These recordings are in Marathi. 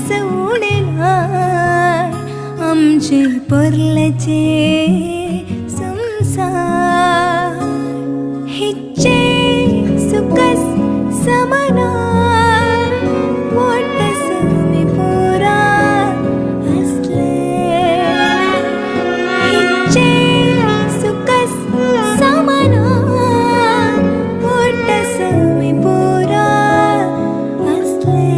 उडेला आमचे परलेचे संसार हिचे सुकस समना मोठस मी पुरा असले हिचे सुकस समना मोठस मी पुरा असले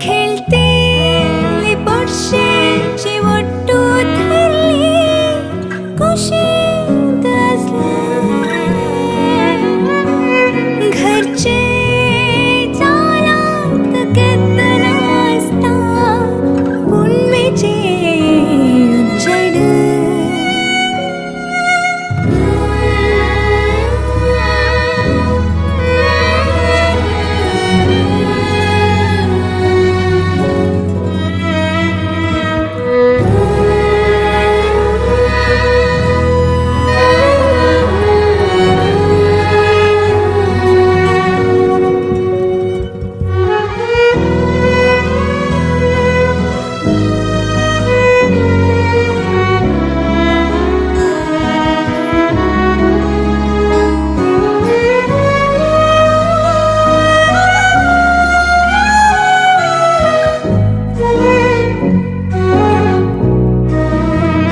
खेळते लिपटशेची वट्टू धरली कुशीत असले घरचे चालात घेतला असता पुण्मेचे उज्जड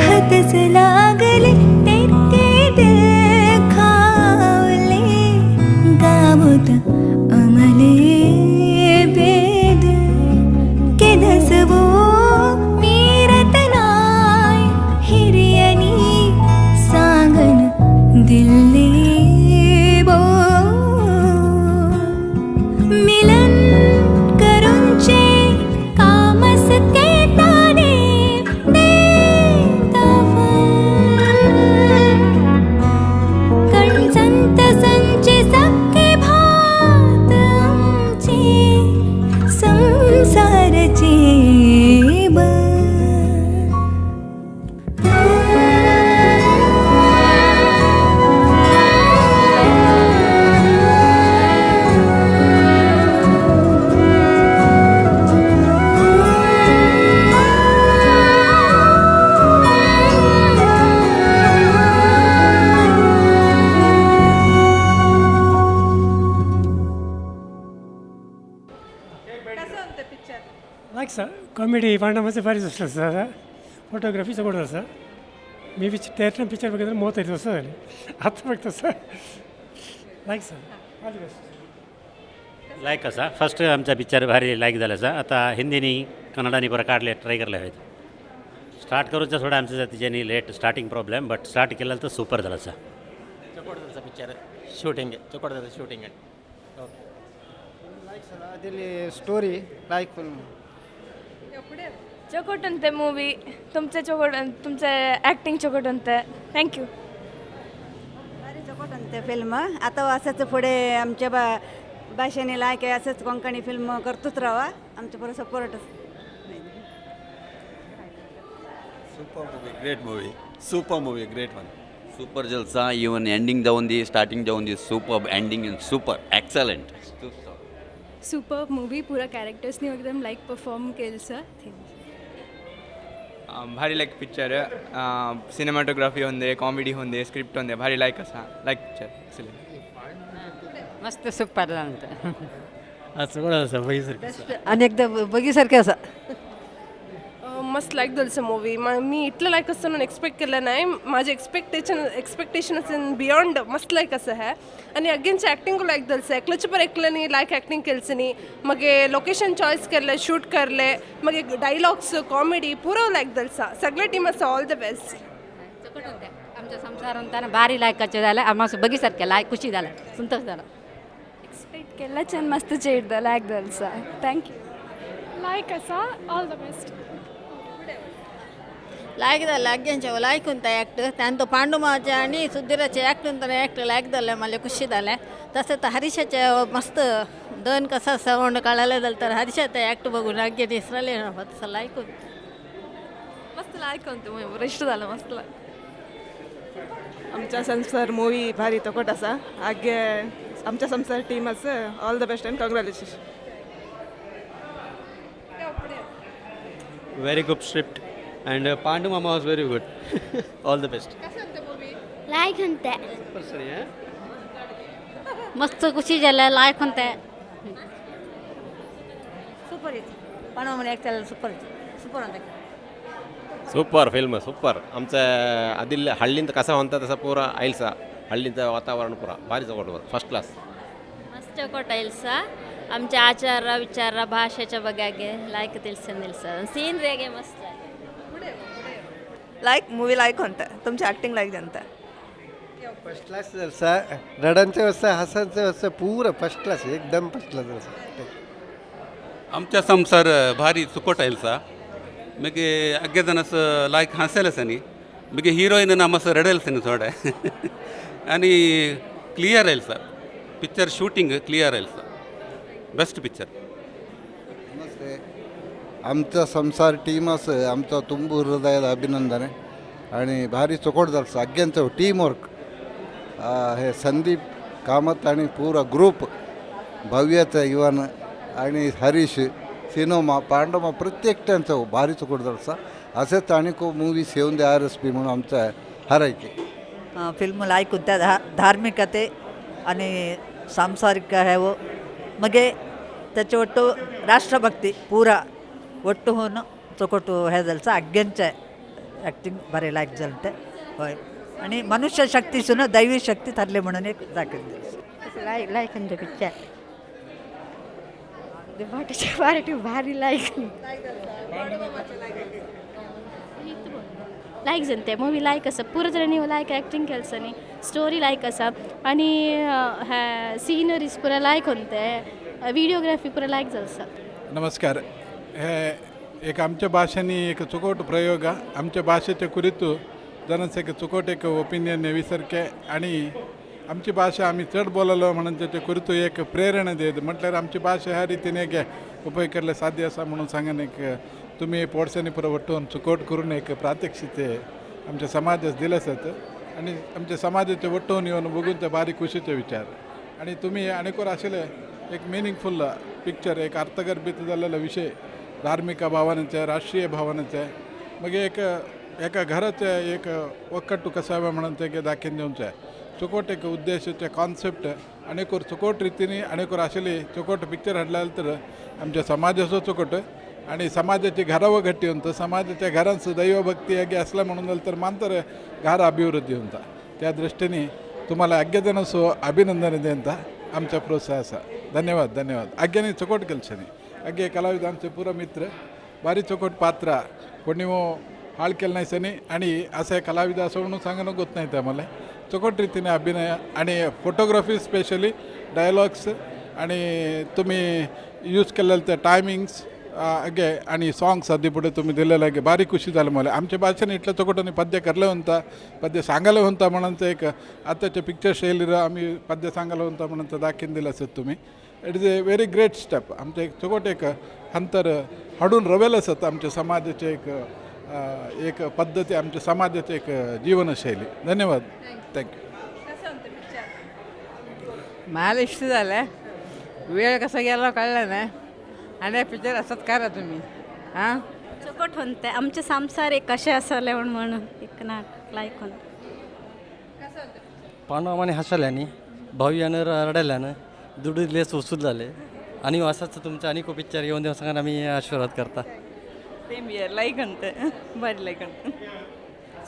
हातच लागले तेरके देखावले गावत अमले भेद केदसवो मीरत नाय हिरियनी सांगन दिल्ली बो मिलन करूनचे कामस केताने कणसंत संचे सखे भात आमचे संसारचे लाईक सर कॉमेडी पांडामध्ये भारीच असलं सर फोटोग्राफीचं कुठं सर मी थिएटर पिक्चर बघितलं मोत येतो सर आता बघतो sir like sir all the best like असा फर्स्ट आमचा पिक्चर भारी लाईक झाला असा आता हिंदीनी कन्नडानी बरं काढले ट्राय करले आहेत स्टार्ट करूचा थोडा आमच्या तिच्यानी late starting problem but start केलं तर सुपर झाला असा ಚೊಕೊಡದ ಪಿಕ್ಚರ್ ಶೂಟಿಂಗ್ ಚೊಕೊಡದ ಶೂಟಿಂಗ್ ಲೈಕ್ ಸರ್ ಅದಲ್ಲಿ ಸ್ಟೋರಿ ಲೈಕ್ ಫಿಲ್ಮ್ ಚೊಕೊಟ್ಟಂತೆ ಮೂವಿ तुमचे ॲक्टिंग चोकोटंते थँक्यू भारी चोकोटंते फिल्म आता असंच पुढे आमच्या भाषेने लायक आहे असंच कोंकणी फिल्म करतोच राहा आमच्या पुढे support Super movie, great one. Super jalsa, even ending down the starting down the superb ending and super excellent. Super movie पुरा कॅरेक्टर्सनी एकदम लाईक परफॉर्म केलं सर ಭಾರಿ ಲೈಕ್ ಪಿಕ್ಚರ್ ಸಿನಿಮಾಟೋಗ್ರಫಿ ಒಂದೇ ಕಾಮಿಡಿ ಒಂದೇ ಸ್ಕ್ರಿಪ್ಟ್ ಒಂದೇ ಭಾರಿ ಲೈಕ್ ಅಸ ಲೈಕ್ ಪಿಕ್ಚರ್ ಎಕ್ಸಲೆಂಟ್ मस्त सुपर ಅಂತ असं कोण असं बघितलं आणि एकदा बघीसारखे असा मस्त लाईक झालं मूवी मी इतलं लाईक असतं म्हणून एक्सपेक्ट केलं नाही माझे एक्सपेक्टेशन इन बियॉन्ड मस्त लाईक असं आहे आणि अगेनचे ॲक्टिंग लाईक झालं एकल्याचे पण एकल्यानी लाईक ॲक्टिंग केलं नाही मग लोकेशन चॉईस केलं शूट करले मग डायलॉग्स कॉमेडी पुरं लाईक झालं सगळे टीम असं ऑल द बेस्ट आमच्या संसार अंताना भारी लायकाचे झालं आम्हाला बघीसारखे लायक खुशी झाला संतोष झाला एक्सपेक्ट केलं छान मस्त चेड लाईक झालं थँक्यू लाईक असा ऑल द बेस्ट लायक जालें आग्यांचे लायक उंता एक्ट तांतो पांडुमाचे आनी सुधीराचे एक्ट उंताने एक्ट लायक जालें माले खुशी जालें तसेच हरीशाचे मस्त दोन कसा साऊंड काढायला जालं तर हरीशाचे एक्ट बघून आग्याने इसराले तसं लायक मस्त लायक होतं बरेष्ट झालं मस्त आमच्या संसार मूवी भारी तोकट असा आगे आमच्या संसार टीम असं all the best and congratulation very good script, and Pandu Mama was very good. All the best. Like म्हणते मस्त खुशी झालं लायक म्हणते सुपर पण एक सुपर सुपर म्हणते ಸೂಪರ್ ಫಿಲ್ಮ್ ಸೂಪರ್ आमचा ಅದಿಲ್ಲ ಹಳ್ಳಿಂದ ಕಸ ಹೊಂತ ತಸ ಪೂರ ಐಲ್ಸ ಹಳ್ಳಿಂದ ವಾತಾವರಣ ಪೂರ ಭಾರಿ ತಗೊಂಡು ಫಸ್ಟ್ ಕ್ಲಾಸ್ मस्त ಕೊಟ್ಟೈಲ್ಸ आमच्या आचार विचार भाषेच्या बघागे लायक तिल्स सीन रेगे मस्त लाईक मूवी लाईक होता तुमची ॲक्टिंग लाईक जनता फर्स्ट क्लास जलसा रडांचे वस्ता हसांचे वस्ता पूरा फर्स्ट क्लास एकदम फर्स्ट क्लास जलसा आमच्या संसार भारी सुकोट आयलसा मगे अग्गे जण असं लायक हांसेलसनी मगे हिरोईन नमस रडेलसनी थोडे आणि क्लियर आयलसा पिक्चर शूटिंग क्लियर आयलसा बेस्ट पिक्चर नमस्ते आमचा संसार टीम असं आमचा तुंबू हृदयाला अभिनंदन आहे आणि भारी चोकोट जालसा अग्ग्यांचं टीम वर्क हे संदीप कामत आणि पुरा ग्रुप भव्याचं युवान आणि हरीश सिनोमा पांडोमा प्रत्येक त्यांचं भारी चोकोट जालसा असेच आणि को मूवी सेवून दे RSP म्हणून आमचा हरायचे फिल्म लाईक होत्या धार्मिकते आणि सांसारिक आहे व मगे त्याचे ಒಟ್ಟು ರಾಷ್ಟ್ರಭಕ್ತಿ ಪೂರಾ ಒಟ್ಟು ಹೋನು ಚೊಕೊಟ್ಟು ಹೇದಲ್ಸ ಅಗ್ಗ್यांचे ॲक्टिंग बरे लायक जलते होय आणि मनुष्य शक्तीसून दैवी शक्ती ठरले म्हणून एक दाखवली लायक म्हणते पिक्चर भारी भारी लायक लायक जनते मूवी लायक आसा पुरो जर ನೀವು लायक ॲक्टिंग केल्सनी स्टोरी लायक आसा आणि सीनरीज पुरा लायक होते व्हिडिओग्राफी पुरा लायक जालसा नमस्कार हे एक आमच्या भाषेनी एक चुकोट प्रयोग आमच्या भाषेच्या कुरितू जनस एक चुकोट एक ओपिनियन विसरके आणि आमची भाषा आम्ही चढ बोललो म्हणून त्याच्या कुरितू एक प्रेरणा देत म्हटल्यार आमची भाषा ह्या रितीने एक उपयोग केले साध्य असा म्हणून सांगन एक तुम्ही पोडसांनी पुरं वटून चुकोट करून एक प्रात्यक्षिते आमच्या समाजास दिलं जातं आणि आमच्या समाजाचे वटून येऊन बघून ते भारी खुशीचे विचार आणि तुम्ही अनेकोर आशिल्ले एक मिनिंगफुल पिक्चर एक अर्थगर्भित झालेला विषय धार्मिक भावनेचे राष्ट्रीय भावनेचे मग एक एका घराचे एक ಒಕ್ಕಟ್ಟು ಕಸಾವೆ म्हणून दाखवून देऊनचे चुकोट एक उद्देशाचे कॉन्सेप्ट अनेकोर चुकोट रितीने अनेकोर आशिल्ली चुकोट पिक्चर हाडला तर आमच्या समाजाचो चुकोट आणि समाजाची घरावं घट्टी होतं समाजाच्या घरांचं दैवभक्ती अगे असला म्हणून जालं तर मानतर घर अभिवृद्धी होता त्या दृष्टीने तुम्हाला अग्गेजनसो अभिनंदन देता आमच्या प्रोत्साह असा धन्यवाद धन्यवाद अग्ग्याने चुकोट केलशनी अग्गे कलाविद आमचे पुरा मित्र भारी चुकोट पात्र कोणी हाळ केलं नाही सनी आणि असं कलाविद असं म्हणून सांगणं होत नाही त्या मला चुकोट रीतीने अभिनय आणि फोटोग्राफी स्पेशली डायलॉग्स आणि तुम्ही यूज केलेलं ते टायमिंग्स अगे आणि सॉंग्स आधी पुढे तुम्ही दिलेलं आहे भारी खुशी झालं मला आमच्या भाषेने इथलं चुकोटाने पद्य करलं होता पद्य सांगायला होता म्हणून ते एक आताच्या पिक्चर शैलीला आम्ही पद्य सांगायला होता म्हणून तर दाखवून दिलं असत तुम्ही it is a very great step आमचं एक चुकोट एक अंतर हाडून रवेल असत आमच्या समाजाचे एक पद्धती आमच्या समाजाचे एक जीवनशैली धन्यवाद थँक्यू मला इष्ट झालं वेळ कसा गेला कळलं नाही आणि पिक्चर असत करा तुम्ही हां चुकोट होते आमचे संसार एक कसे असले म्हणून एक नाटक लायक होते पांडवाने हसल्याने भव्यानं रडल्यानं दुडीले सुसूल झाले आणि असंच तुमचं आणि खूप पिक्चर येऊन देऊ सांगा आम्ही आशीर्वाद करता सेम इयर लाईक म्हणते बरं लाईक म्हणते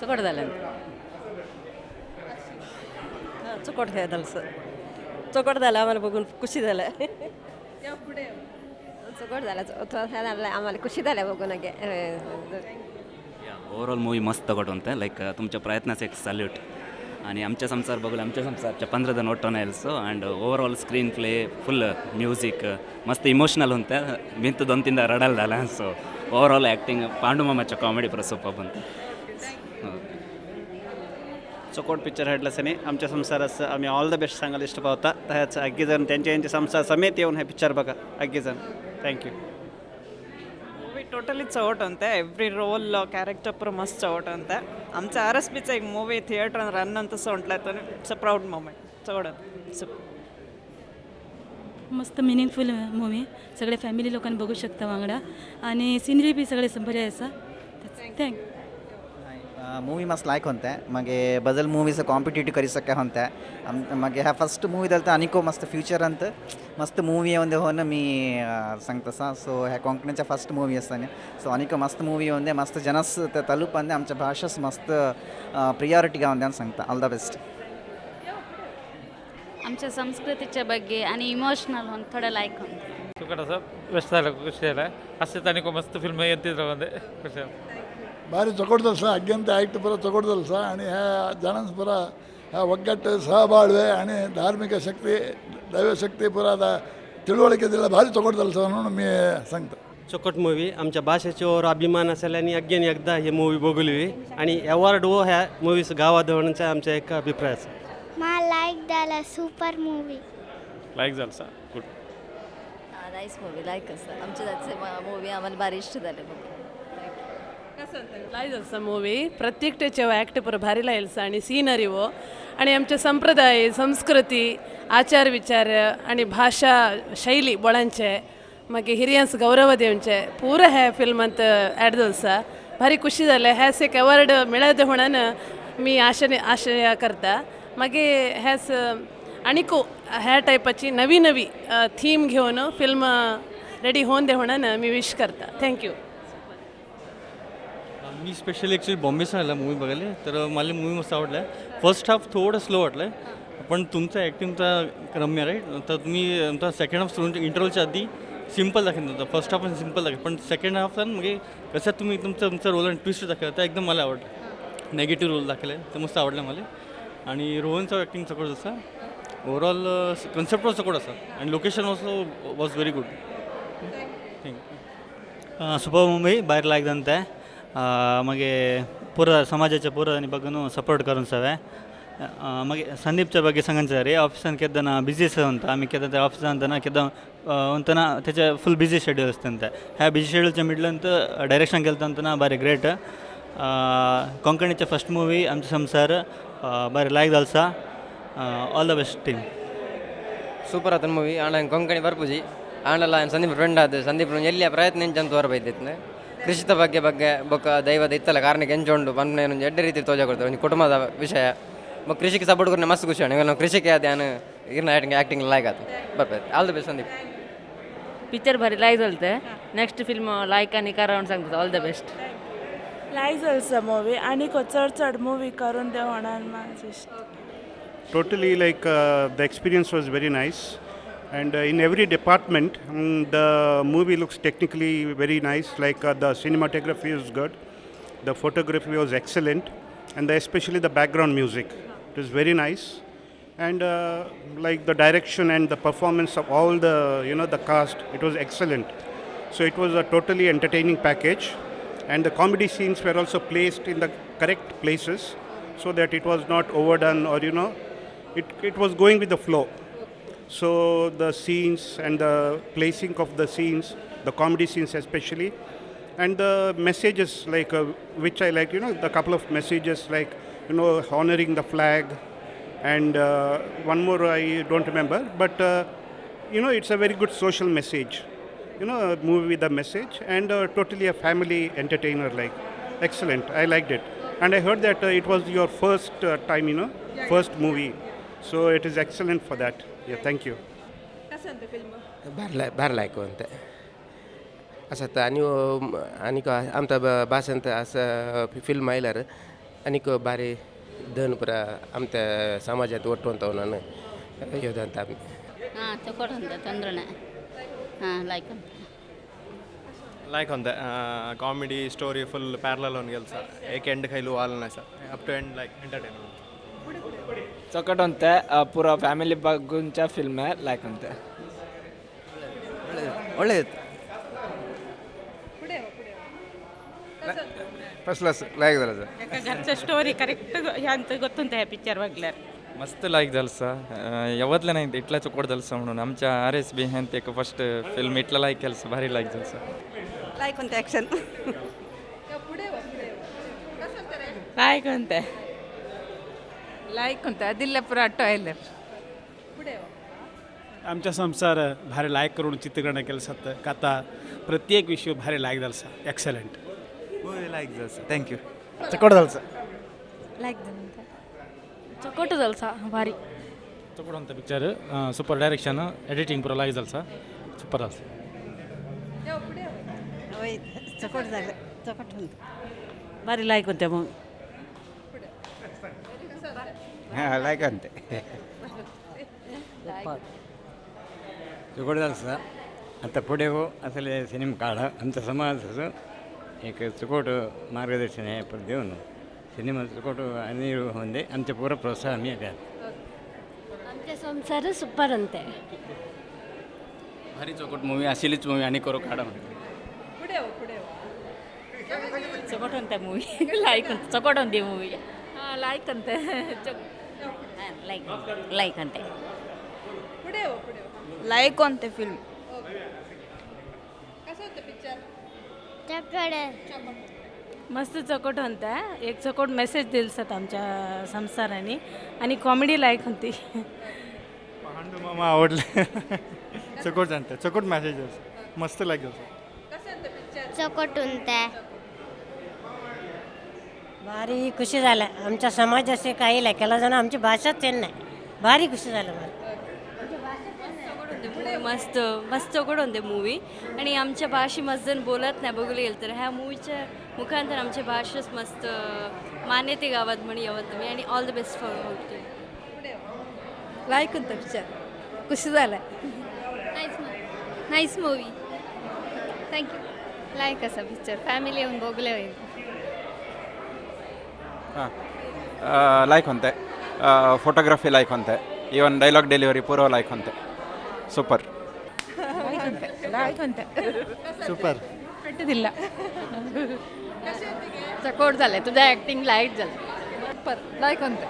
चुकोट झालं चुकोट खेळायला चुकोट झालं आम्हाला बघून खुशी झालं चुकोट झाला आम्हाला खुशी झाल्या बघून ओव्हरऑल मूवी मस्त तगट लाईक तुमच्या प्रयत्नाचं एक सॅल्यूट आणि आमच्या संसार बघून आमच्या संसारच्या 15 जण ಒಟ್ಟೋನ ಎಲ್ಸು and overall screenplay full music ಮಸ್ತ್ ಇಮೋಷನಲ್ ಅಂತ ಮಿಂತು ದೊಂತಿಂದ ರಡಲ್ದಲ್ಲ ಸೊ ಓವರಾಲ್ ಆ್ಯಕ್ಟಿಂಗ್ पांडुमामाच्या कॉमेडी पर सोपा बनतं चुकोट पिक्चर हाडल्यासनी आमच्या संसाराचं आम्ही ऑल द बेस्ट सांगायला इष्ट पावता त्याचं अग्गेजण त्यांच्या संसार समेत येऊन हे पिक्चर बघा अग्गेजण थँक्यू ಮೂವಿ ಟೋಟಲಿ ಚೌಟ್ ಅಂತ ಎವ್ರಿ ರೋಲ್ ಕ್ಯಾರೆಕ್ಟರ್ ಪೂರ ಮಸ್ತ್ ಚೌಟ್ ಅಂತ आमचं RSPचं एक मूवी थिएटर रन ಅಂತ ಸಹ ಉಂಟ್ಲಾಯ್ತು ಇಟ್ಸ್ ಅ ಪ್ರೌಡ್ ಮೂಮೆಂಟ್ ಚೌಡ मस्त मिनिंगफूल मुवी सगळे फॅमिली लोकांनी बघू शकता वांगडा आणि सिनरी बी सगळे बरे आसा थँक ಮೂವಿ ಮಸ್ತ್ ಲೈಕ್ ಹೊಂತೆ ಮಾಗೆ ಬದಲ್ ಮೂವೀಸ್ ಕಾಂಪಿಟೇಟಿವ್ ಕರಿಸಕ್ಕೆ ಹೊಂತೆ मागे ह्या फस्ट मूवी जाल्यार आनीक मस्त फ्युचर अंत मस्त मूवी येवन होन मी सांगता सा सो ह्या कोंकणीच्या फस्ट मूवी आसता न्ही सो आनीक मस्त मूवी येवन मस्त जनस ते तलुपंदे आमच्या भाषास मस्त प्रियारिटी गावन सांगता ऑल द बेस्ट आमच्या संस्कृतीच्या ಬಗ್ಗೆ आणि इमोशनल होऊन थोडं लाईक होऊन ಸುಖ ಸರ್ ಬೆಸ್ಟ್ ಅಲ್ಲ ಖುಷಿ ಅಲ್ಲ ಅಷ್ಟೇ ತನಕ ಮಸ್ತ್ ಫಿಲ್ಮ್ ಎಂತಿದ್ರು ಒಂದೇ ಖುಷಿ ಭಾರಿ ತಗೊಡ್ದಲ್ಲ ಸರ್ ಅಗ್ಗಂತ ಆ್ಯಕ್ಟ್ ಪೂರ ತಗೊಡ್ದಲ್ಲ ಸರ್ आणि ह्या जणांस पुरा ह्या ಒಗ್ಗಟ್ಟು सहबाळवे आणि धार्मिक शक्ती दैवशक्ती पुरा तिळवळके दिला भारी तಗೊಡ್ದಲ್ಲ सर म्हणून मी सांगतो चोकट मूवी आमच्या भाषेच्यावर अभिमान असल्याने अगेन एकदा ही मूवी बघली आणि अवॉर्ड व ह्या मूवीज गावात होण्याचा आमचा एक अभिप्राय आहे मला लाईक झाला सुपर मूवी लाईक झालं sir good nice movie like असतं आमच्या जायचे मूवी आम्हाला भारी इष्ट झाले लायक जाता मूवी प्रत्येक त्याचे ॲक्ट पुरो भारी लायल्स आणि सिनरी वो आणि आमचे संप्रदाय संस्कृती आचार विचार आणि भाषा शैली बोळांचे मागीर हिरियांस गौरव देवचे पुरो हे फिल्मांत ॲड जाता भारी खुशी जाले हेस एक अवॉर्ड मेळत म्हणून मी आशा करता मागीर हेस आनीक ह्या टायपाची नवी नवी थीम घेवन फिल्म रेडी होऊन दे म्हणून मी विश करता थँक्यू मी स्पेशली ॲक्च्युली बॉम्बेसून आला मूवी बघायला तर मला मूवी मस्त आवडला आहे फर्स्ट हाफ थोडं स्लो वाटलं आहे पण तुमचं ॲक्टिंगचा रम्य राईट तर तुम्ही तुमचा सेकंड हाफ सोडून इंटरव्हलच्या आधी सिम्पल दाखवलं होतं फर्स्ट हाफ पण सिम्पल दाखवलं पण सेकंड हाफ म्हणजे कसं तुम्ही तुमचा रोल आणि ट्विस्ट दाखवला तर एकदम मला आवडलं नेगेटिव्ह रोल दाखवला आहे तर मस्त आवडलं मला आणि रोहनचा ॲक्टिंग सपोर्ट असा ओवरऑल कन्सेप्ट वॉज सपोर्ट असा आणि location also was very good thank you super Mumbai बाहेर लागದಂತೆ मागे पुरा समाजाच्या पुरानी बघून सपोर्ट करून सवय मागे संदीपच्या ಬಗ್ಗೆ सांगायचं रे ऑफिसान केदाना बिझी ಅಂತ आम्ही केदा ऑफिसान ಅಂತಾನ केदा ಅಂತಾನ त्याच्या फुल बिझी शेड्यूल असतं ह्या बिझी शेड्यूलच्या मिडलंत डायरेक्शन केलं अंतना बारी ग्रेट कोंकणीच्या फर्स्ट मूवी आमचे संसार बारी लायक जालसा all the best team super ಆತನ ಮೂವಿ ಆಂಡ ಕೊಂಕಣಿ ಬರ್ಪುಜಿ ಆಂಡಲ್ಲ ಸಂದೀಪ್ ಫ್ರೆಂಡ್ ಆದ ಸಂದೀಪ್ ಎಲ್ಲಿಯ ಪ್ರಯತ್ನ ಇಂಚಂತ ತೋರಬೈತಿತ್ತು ಕೃಷಿತ ಬಗ್ಗೆ ಬೊಕ್ಕ ದೈವದ ಇತ್ತಲ್ಲ ಕಾರಣಕ್ಕೆ ಎಂಚೊಂಡು ಬಂದು ಎಡ್ಡೆ ರೀತಿ ತೋಜ ಕೊಡ್ತಾರೆ ಒಂದು ಕುಟುಂಬದ ವಿಷಯ ಬೊಕ್ಕ ಕೃಷಿಗೆ ಸಪೋರ್ಟ್ ಕೊಟ್ಟು ಮಸ್ತ್ ಖುಷಿ ಇವಾಗ ನಾವು ಕೃಷಿಗೆ ಅದೇ ಇರ್ನ ಆ್ಯಕ್ಟಿಂಗ್ लायक आत ಬರ್ಬೇಕು all the best Sandeep picture भारी लायक जालते नेक्स्ट फिल्म लायक आणि कारण सांगता ऑल द बेस्ट लायक जालसा मूवी आणि चड मूवी करून दे म्हणून माझी Totally the experience was very nice and in every department the movie looks technically very nice the cinematography is good, the photography was excellent and especially the background music, it was very nice and the direction and the performance of all the the cast, it was excellent. So it was a totally entertaining package and the comedy scenes were also placed in the correct places so that it was not overdone or it was going with the flow. So the scenes and the placing of the scenes, the comedy scenes especially, and the messages which I like, the couple of messages honoring the flag and one more I don't remember, but it's a very good social message, a movie with a message and totally a family entertainer excellent. I liked it and I heard that it was your first time, first movie. So it is excellent for that. Yeah, thank you. भरलायक म्हणते असं तर आणि आमचा भाषांत असं फिल्म आयल्यार आनीक बारी धन पुरा आमच्या समाजात ಒಟ್ಟುವಂತ ನಾನು ಯೋಧಂತ हां चोकट होता ತೊಂದ್ರನೆ हां लायक लायक होता कॉमेडी स्टोरी फुल पॅरलल होऊन गेलं सर एक एंड खैलू आलं नाही sir up to end entertainment चोकट ಅಂತೆ ಪೂರಾ ಫ್ಯಾಮಿಲಿ ಬಗ್ಗುಂಚ ಫಿಲ್ಮ್ ಲೈಕ್ ಅಂತೆ ಒಳ್ಳೆಯದು फर्स्ट क्लास लायक झालं सर एका घरचं स्टोरी करेक्ट ह्यांचं गोतून त्या पिक्चर बघल्यार मस्त लायक झालं सर यावतलं नाही इटला चोकट झालं सर म्हणून आमच्या आर एस बी ह्यान एक फर्स्ट फिल्म इटला लायक केलं सर भारी लायक झालं सर लायक कोणतं ॲक्शन लायक कोणतं लायक कोणतं दिल्ला पुरा टॉयलर आमच्या संसार भारी लायक करून चित्रीकरण केलं सत कथा प्रत्येक विषय भारी लायक जाल सा एक्सलेंट मूवी लायक जाल सर थँक्यू चकोट जाल सा लायक चकोट जाल सा भारी चकोट ಅಂತ ಪಿಕ್ಚರ್ ಸೂಪರ್ ಡೈರೆಕ್ಷನ್ ಎಡಿಟಿಂಗ್ ಪೂರ लायक जाल सा ಸೂಪರ್ जाल चकोट झालं चकोट होतं भारी लायक होत्या मग हां लायक ಅಂತೆ चुकोड झालं सर आता पुढे हो असले सिनेमा काढा आमच्या समाजाचं एक चुकोट मार्गदर्शन आहे पण देऊन सिनेमा चुकोट आणि होऊन दे आमच्या पुरा प्रोत्साह आम्ही द्या आमच्या संसार सुपर अंते भारी चौकट मूवी असेलीच मूवी आणि करो काढा चकोट होत्या मूवी लायक चकोट होती मूवी ಲೈಕ್ ಅಂತೆ लायक लायक ಅಂತೆ ಲೈಕ್ ಅಂತೆ ಫಿಲ್ಮ್ मस्त चकोट होता एक चकोट मेसेज दिलसत आमच्या संसाराने आणि कॉमेडी लायक होती पांडू मामा आवडले चकोट जाणते चकोट मॅसेज मस्त लायक जाल चकोट होता भारी खुशी झालं आमच्या समाजाचे काही केला जाणं आमची भाषाच येत नाही भारी खुशी झालं मला मस्त मस्त चौकट होते मूवी आणि आमच्या भाषे मस्त जण बोलत नाही बघूला गेलं तर ह्या मूवीच्या मुखांतर आमच्या भाषेच मस्त मान्यते गावात म्हणी यावं तुम्ही आणि ऑल द बेस्ट फॉर लायक होता पिक्चर खुशी झालं नाईस मूवी थँक्यू लायक असा पिक्चर फॅमिली येऊन बघले होईल हां लायक होते फोटोग्राफी लायक होते ಈವನ್ ಡೈಲಾಗ್ ಡೆಲಿವರಿ ಪೂರ लायक होते ಸೂಪರ್ लायक होत्या सुपर दिला चकोट झालं तुझं ॲक्टिंग लाईट झालं ಸೂಪರ್ ಲೈಕ್ ಅಂತ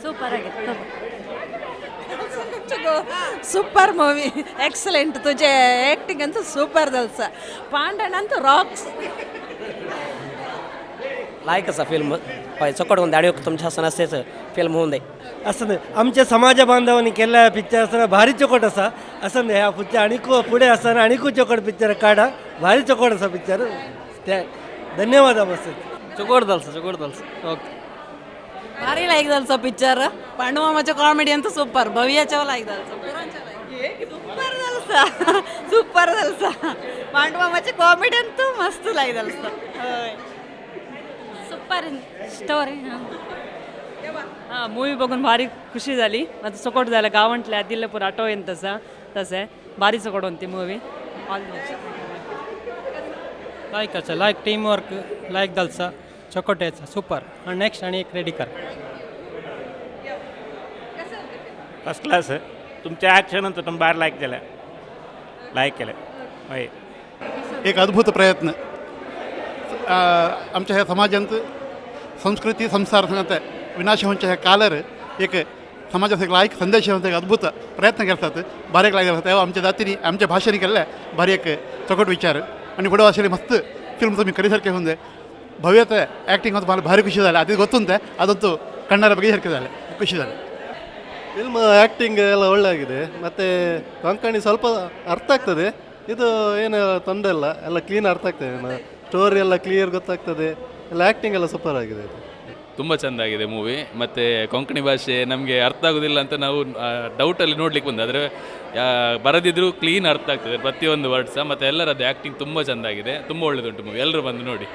ಸೂಪರ್ ಆಗಿತ್ತು ಸೂಪರ್ ಮೂವಿ ಎಕ್ಸಲೆಂಟ್ तुझे ॲक्टिंग ಅಂತೂ ಸೂಪರ್ झालं पांढरण ಅಂತೂ रॉक्स लायक असा फिल्म चकोट होऊन दाडी तुमच्या सणाचं फिल्म होऊन दे असं नाही आमच्या समाज बांधवांनी केल्या पिक्चर असताना भारी चोकट असा असं नाही ह्या पुढच्या आणि पुढे असताना आणि चोकट पिक्चर काढा भारी चोकट असा पिक्चर त्या धन्यवाद मस्त चकोट जाल ओके भारी लायक झालं पिक्चर पांडुमामाचं कॉमेडी ಅಂತೂ ಸೂಪರ್ ಭವ್ಯच्या लायक झालं सुपर झालं सुपर झालं पांडुमामाची कॉमेडी ಅಂತೂ मस्त लायक झालं सुपर स्टोरी हां मूवी बघून भारी खुशी झाली आता चकोट झालं गावंटल्या दिलं पुरा आठव येईन तसं आहे भारी चकोट होती मूवी ऑल लायक अच्छा लायक टीम वर्क लायक जालसा चकोट यायचा सुपर आणि नेक्स्ट आणि एक रेडी कर फर्स्ट क्लास तुमच्या ॲक्शन अंतू तुम्ही बाहेर लायक केलं होय एक अद्भुत प्रयत्न आमच्या ह्या समाजांत संस्कृती संसार सांगत विनाश होऊनच्या ह्या कालर एक समाजाचा एक लायक संदेश एक अद्भुत प्रयत्न करतात बारीक लायक जातात तेव्हा आमच्या जातीने आमच्या भाषेने केलेला भारी एक चकोट विचार आणि पुढे असलेले मस्त फिल्म तुम्ही करीसारखे होऊन जाय भव्यत ॲक्टिंग होतं मला भारी खुशी झाली आधी ಗೊತ್ತುಂಟೆ ಅದಂತೂ ಕಣ್ಣಾರ ಬಗೆಹರಿಕೆ झाले ಖುಷಿ झाले ಫಿಲ್ಮ್ ಆ್ಯಕ್ಟಿಂಗ್ ಎಲ್ಲ ಒಳ್ಳೆ ಆಗಿದೆ ಮತ್ತು ಕೊಂಕಣಿ ಸ್ವಲ್ಪ ಅರ್ಥ ಆಗ್ತದೆ ಇದು ಏನು ತೊಂದರೆ ಇಲ್ಲ ಎಲ್ಲ ಕ್ಲೀನ್ ಅರ್ಥ ಆಗ್ತದೆ ಸ್ಟೋರಿ ಎಲ್ಲ ಕ್ಲಿಯರ್ ಗೊತ್ತಾಗ್ತದೆ ಎಲ್ಲ ಆ್ಯಕ್ಟಿಂಗ್ ಎಲ್ಲ ಸೂಪರ್ ಆಗಿದೆ ತುಂಬ ಚೆಂದಾಗಿದೆ ಮೂವಿ ಮತ್ತು ಕೊಂಕಣಿ ಭಾಷೆ ನಮಗೆ ಅರ್ಥ ಆಗೋದಿಲ್ಲ ಅಂತ ನಾವು ಡೌಟಲ್ಲಿ ನೋಡ್ಲಿಕ್ಕೆ ಬಂದೆ ಆದರೆ ಬರದಿದ್ದರೂ ಕ್ಲೀನ್ ಅರ್ಥ ಆಗ್ತದೆ ಪ್ರತಿಯೊಂದು ವರ್ಡ್ಸ ಮತ್ತು ಎಲ್ಲರದ್ದು ಆ್ಯಕ್ಟಿಂಗ್ ತುಂಬ ಚೆಂದಾಗಿದೆ ತುಂಬ ಒಳ್ಳೆದುಂಟು ಮೂವಿ ಎಲ್ಲರೂ ಬಂದು ನೋಡಿ